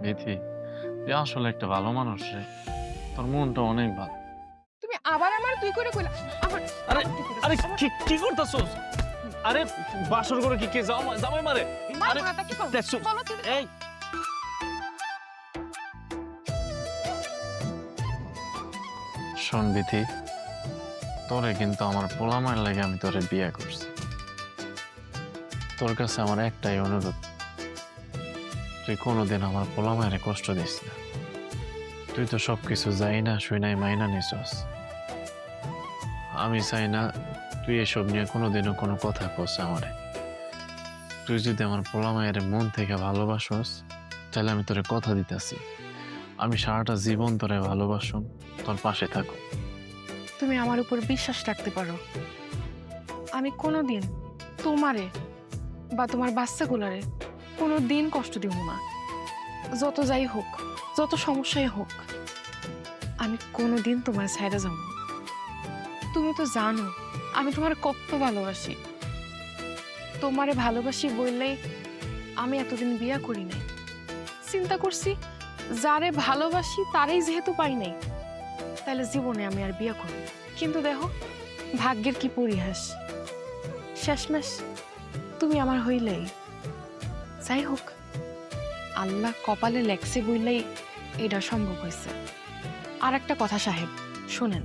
বিথি, তুই আসলে একটা ভালো মানুষ রে। তোর মনটা অনেক ভালো। তুমি আবার আমার তুই করে কইলা আমার আরে তুই করে আরে আমার- কি করতাছস? আরে বাসর করে কি কে জামাই মারে? মার আরে মাথা কি করব দেখছো? বলো তুমি এই শোন বিথি, তোরে কিন্তু আমার পোলামার লাগে আমি তোরে বিয়ে করছি। তোর কাছে আমার একটাই অনুরোধ, তুই কোনোদিন আমার পোলামায়ের কষ্ট দিস না। তুই তো সবকিছু যাই না শুই নাই মাইনা নিছস। আমি চাই না তুই এসব নিয়ে কোনোদিনও কোনো কথা কস আমারে। তুই যদি আমার পোলামায়ের মন থেকে ভালোবাসস, তাহলে আমি তোরে কথা দিতেছি, আমি সারাটা জীবন তোরে ভালোবাসুম, তোর পাশে থাকো। তুমি আমার উপর বিশ্বাস রাখতে পারো। আমি কোনোদিন তোমারে বা তোমার বাচ্চাগুলারে কোনো দিন কষ্ট দিব না। যত যাই হোক, যত সমস্যাই হোক, আমি কোনোদিন তোমার ছাইড়া যাব না। তুমি তো জানো আমি তোমার কত ভালোবাসি। তোমারে ভালোবাসি বললেই আমি এতদিন বিয়া করি নাই। চিন্তা করছি যারে ভালোবাসি তারই যেহেতু পাই নাই, তাহলে জীবনে আমি আর বিয়া করব না। কিন্তু দেখো ভাগ্যের কি পরিহাস, শেষমেশ তুমি আমার হইলেই। যাই হোক, আল্লাহ কপালে লেখছে বললেই এটা সম্ভব হয়েছে। আর একটা কথা সাহেব শোনেন,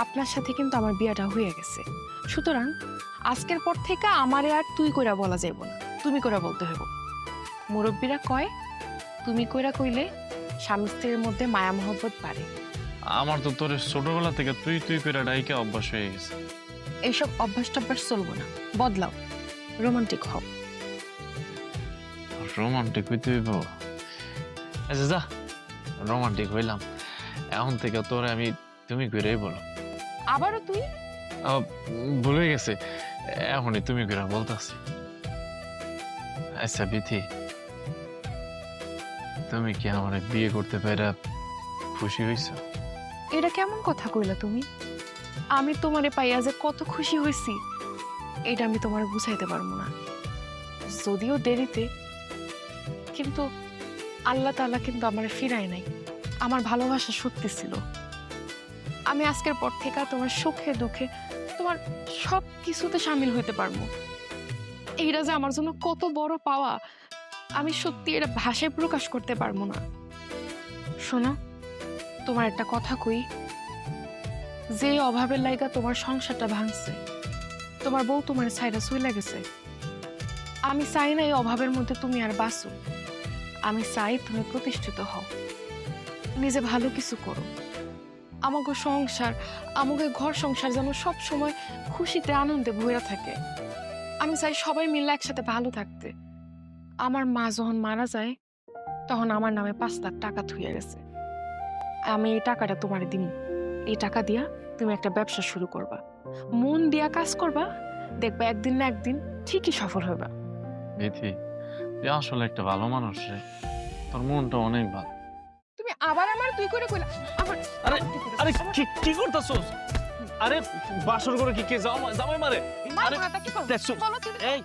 আপনার সাথে কিন্তু আমার বিয়াটা হয়ে গেছে, সুতরাং আজকের পর থেকে আমারে আর তুই কইরা বলা যাইব না, তুমি কইরা বলতে হইব। মুরব্বীরা কয় তুমি কইরা কইলে স্বামী স্ত্রীর মধ্যে মায়া মহব্বত বাড়ে। আমার তো তোর ছোটবেলা থেকে তুই তুই করে ডাইকে অভ্যাস হয়ে গেছে। এইসব অভ্যাস টভ্যাস চলবো না, বদলাও, রোমান্টিক হও। রোমান্টিক হইতে হইব? আচ্ছা যা, রোমান্টিক হইলাম। এখন থেকে তোরে আমি তুমি কইরাই বলো। আবারও তুই? ভুলে গেছে, এখনই তুমি কইরা বলতাছি। আচ্ছা বিথি, তুমি কি আমার বিয়ে করতে পাইরা খুশি হইছো? এটা কেমন কথা কইলা তুমি? আমি তোমারে পাইয়া যে কত খুশি হয়েছি এটা আমি তোমার বুঝাইতে পারবো না। যদিও দেরিতে, কিন্তু আল্লাহ তাআলা কিন্তু আমার ফিরায় নাই। আমার ভালোবাসা সত্যি ছিল। আমি আজকের পর থেকে তোমার সুখে দুঃখে তোমার সব কিছুতে সামিল হইতে পারবো। এইটা যে আমার জন্য কত বড় পাওয়া, আমি সত্যি এটা ভাষায় প্রকাশ করতে পারবো না। শোনো, তোমার একটা কথা কই, যে অভাবের লাইগা তোমার সংসারটা ভাঙছে, তোমার বউ তোমার ছাইরা চইলা গেছে, আমি চাই না এই অভাবের মধ্যে তুমি আর বাঁচো। আমি চাই তুমি প্রতিষ্ঠিত হও, নিজে ভালো কিছু করো। আমাকে সংসার, আমাকে ঘর সংসার যেন সব সময় খুশিতে আনন্দে ভরা থাকে। আমি চাই সবাই মিলে একসাথে ভালো থাকতে। আমার মা যখন মারা যায় তখন আমার নামে 5 লাখ টাকা থুইয়া গেছে। আমি এই টাকাটা তোমারে দিই। এই টাকা দিয়া তুমি একটা ব্যবসা শুরু করবা, মন দিয়া কাজ করবা, দেখবা একদিন না একদিন ঠিকই সফল হইবা। বিথি, তুই আসলে একটা ভালো মানুষ রে। তোর মনটা অনেক ভালো। তুমি আবার আমার তুই করে কইলা আমার আরে আরে কি করতাছস? আরে বাসর করে কি কে জামাই মারে? মার আরে মাথা কি করব দেখছো? বলো তুমি এই